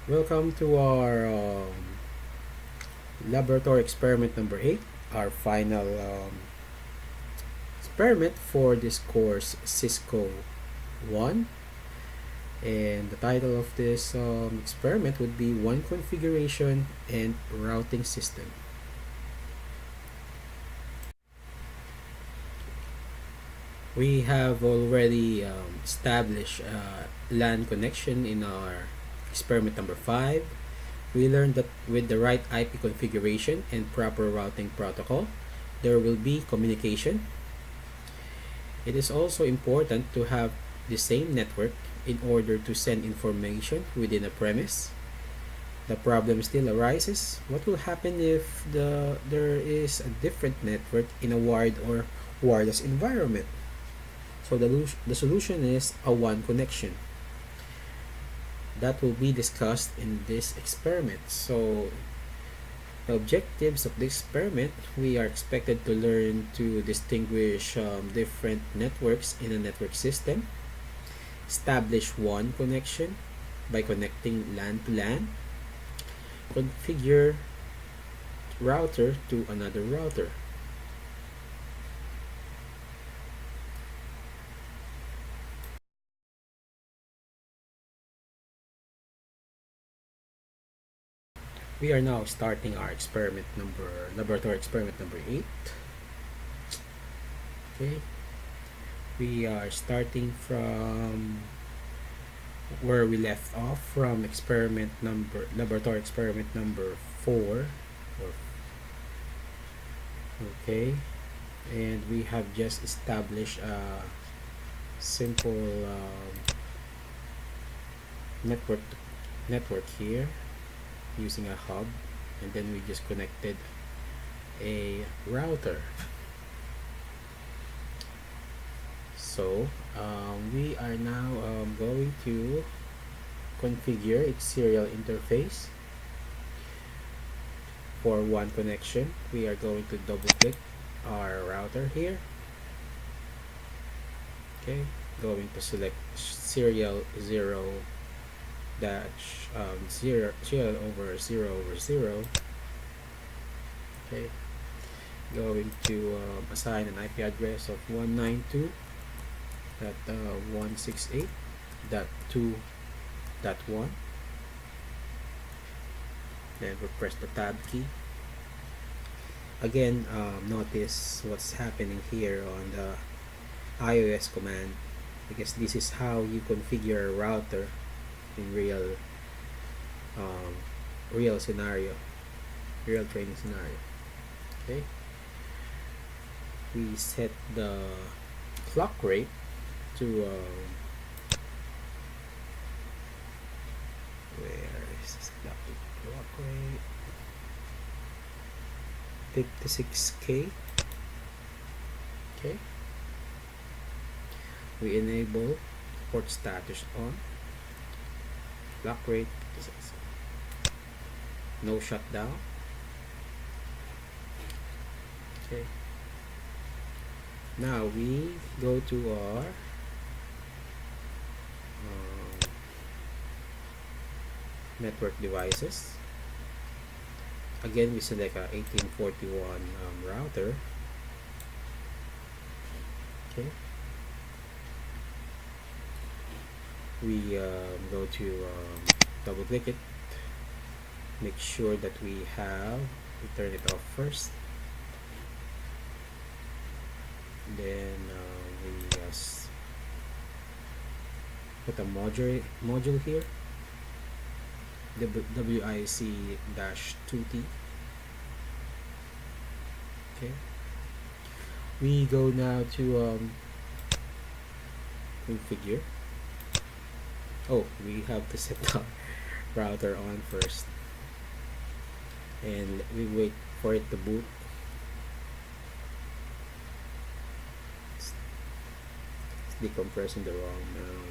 Welcome to our laboratory experiment number 8, our final experiment for this course, Cisco 1. And the title of this experiment would be WAN Configuration and Routing System. We have already established LAN connection in our experiment number 5. We learned that with the right IP configuration and proper routing protocol, there will be communication. It is also important to have the same network in order to send information within a premise. The problem still arises. What will happen if there is a different network in a wired or wireless environment? So the solution is a WAN connection. That will be discussed in this experiment. So the objectives of this experiment, we are expected to learn to distinguish different networks in a network system, establish WAN connection by connecting LAN to LAN, configure router to another router. We are now starting our laboratory experiment number 8. Okay. We are starting from where we left off from laboratory experiment number 4. Okay. And we have just established a simple network here using a hub, and then we just connected a router. So we are now going to configure its serial interface for WAN connection. We are going to double click our router here. Okay, going to select serial 0 dash 0 over 0. Okay, going to assign an IP address of 192.168.2.1. Then we press the tab key. Again, notice what's happening here on the iOS command, because this is how you configure a router in real training scenario. Okay, we set the clock rate to where is this clock rate? 56K. Okay, we enable port status on. Clock rate is no shutdown. Okay, now we go to our network devices. Again, we select a 1841 router. Okay, we go to double click it, make sure that we turn it off first, then we put a module here, WIC-2T. Okay, we go now to configure. Oh, we have to set the router on first, and we wait for it to boot. It's decompressing the ROM now.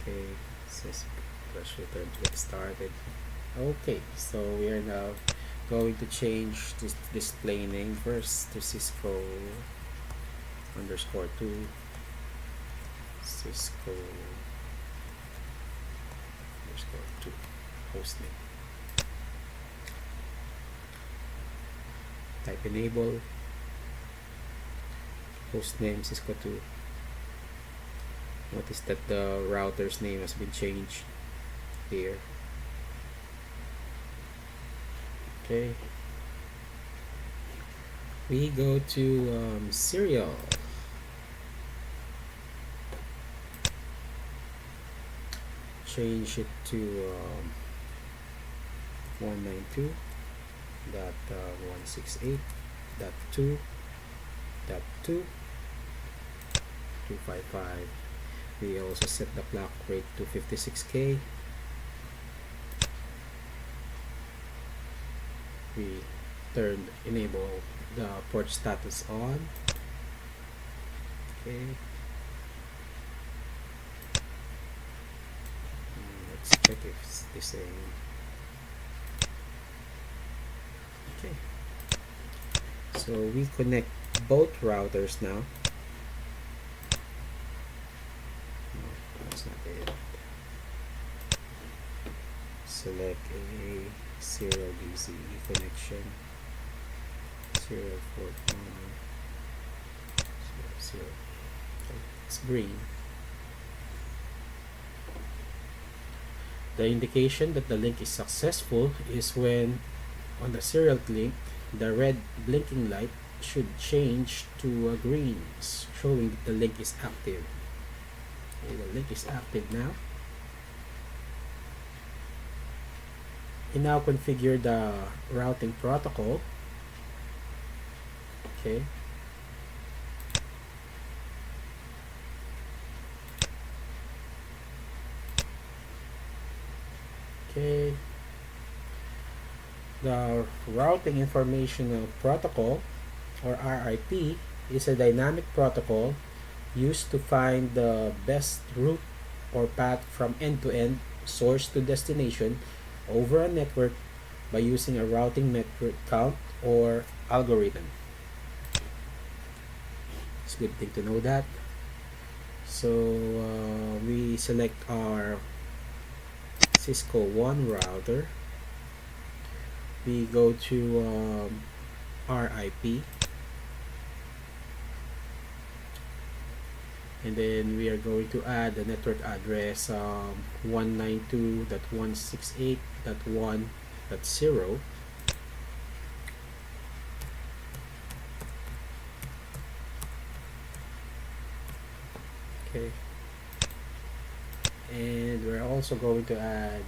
Okay, it says press return to get started. Okay, so we are now going to change this display name first to Cisco _2. Cisco _2. hostname. Type enable, hostname Cisco 2. Notice that the router's name has been changed here. Okay, we go to serial. Change it to 192.168.2.2.255. We also set the clock rate to 56K. We enable the port status on. Okay. Let's check if it's the same. Okay. So we connect both routers now. No, that's not it. Select a serial BCE connection. Serial port 0. Okay. It's green. The indication that the link is successful is when on the serial link, the red blinking light should change to a green, showing that the link is active. Okay, the link is active now. You now configure the routing protocol. Okay. Okay. The routing information protocol, or RIP, is a dynamic protocol used to find the best route or path from end-to-end, source to destination, over a network by using a routing network count or algorithm. It's a good thing to know that. So we select our Cisco 1 router. We go to RIP, and then we are going to add the network address 192.168.1.0. Okay, and we're also going to add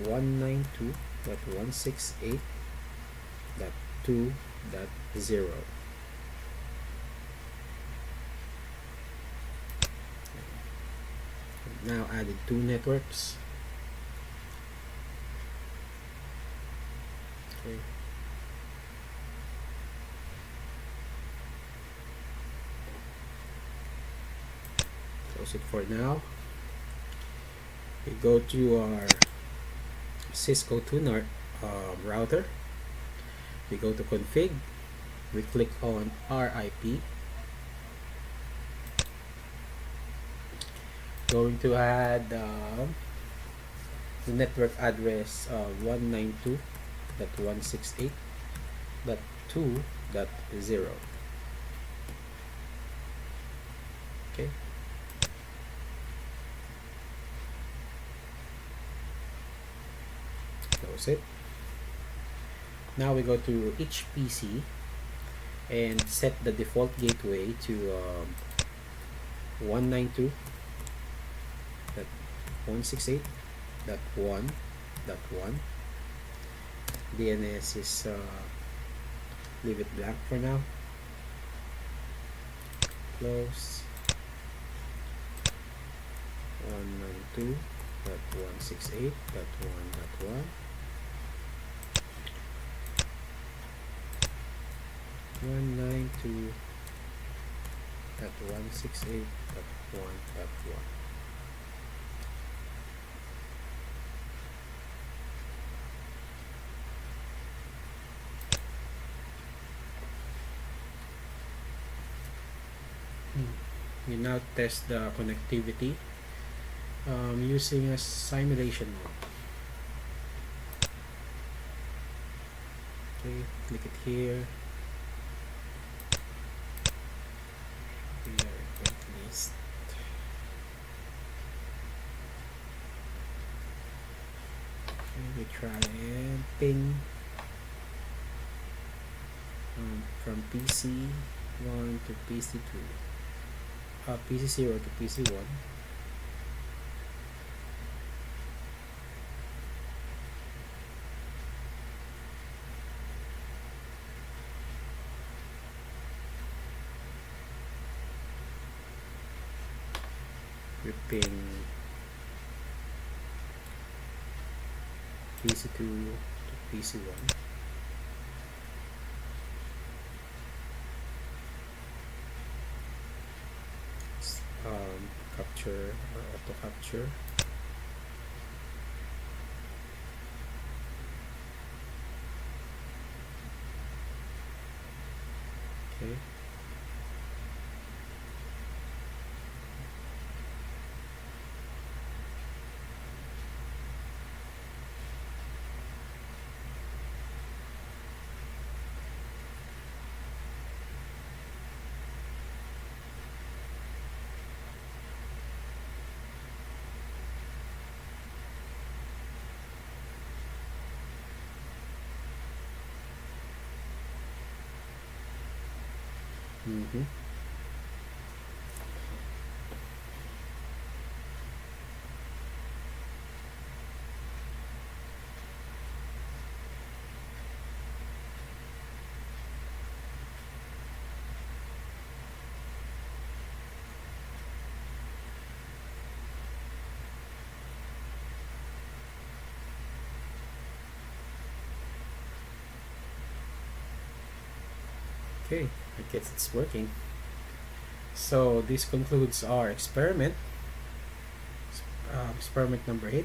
192.168.2.0. Now added two networks. Okay. Close it for now. We go to our Cisco 2 router. We go to config. We click on RIP. Going to add the network address 192.168.2.0. Okay. Close it. Now we go to each PC and set the default gateway to 192.168.1.1. DNS is leave it blank for now. Close. 192.168.1.1. 192.168.1.1. We now test the connectivity using a simulation mode. Okay, click it here. We are going to list. Okay, we try and ping from PC1 to PC2, PC0 to PC1. We ping PC2 to PC1. Capture or auto capture. Okay. Mm-hmm. Okay, I guess it's working. So this concludes our experiment. Experiment number 8.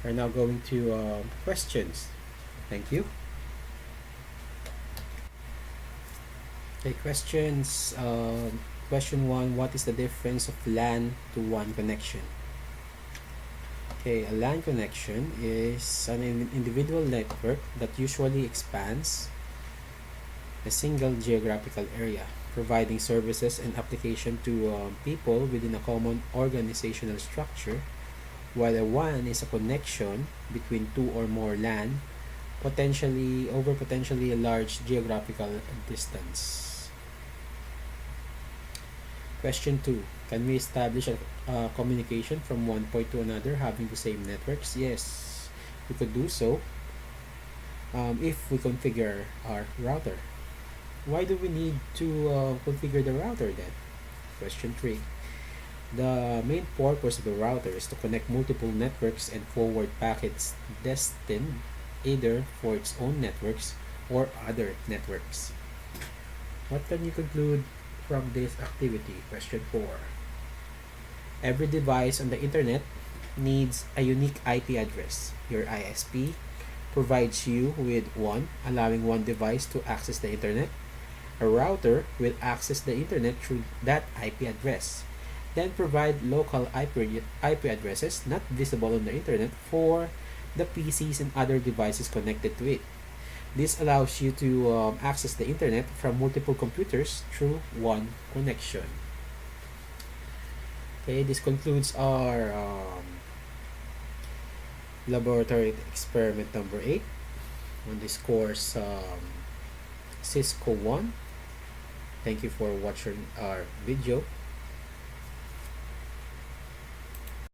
We're now going to questions. Thank you. Okay, questions. Question 1. What is the difference of LAN to WAN connection? Okay, a LAN connection is an individual network that usually expands a single geographical area, providing services and application to people within a common organizational structure, while a WAN is a connection between two or more LAN, potentially a large geographical distance. Question 2. Can we establish a communication from one point to another having the same networks? Yes, we could do so if we configure our router. Why do we need to configure the router then? Question 3. The main purpose of the router is to connect multiple networks and forward packets destined either for its own networks or other networks. What can you conclude from this activity? Question 4. Every device on the internet needs a unique IP address. Your ISP provides you with one, allowing one device to access the internet. A router will access the internet through that IP address, then provide local IP addresses not visible on the internet for the PCs and other devices connected to it. This allows you to access the internet from multiple computers through one connection. Okay, this concludes our laboratory experiment number 8 on this course, Cisco 1. Thank you for watching our video.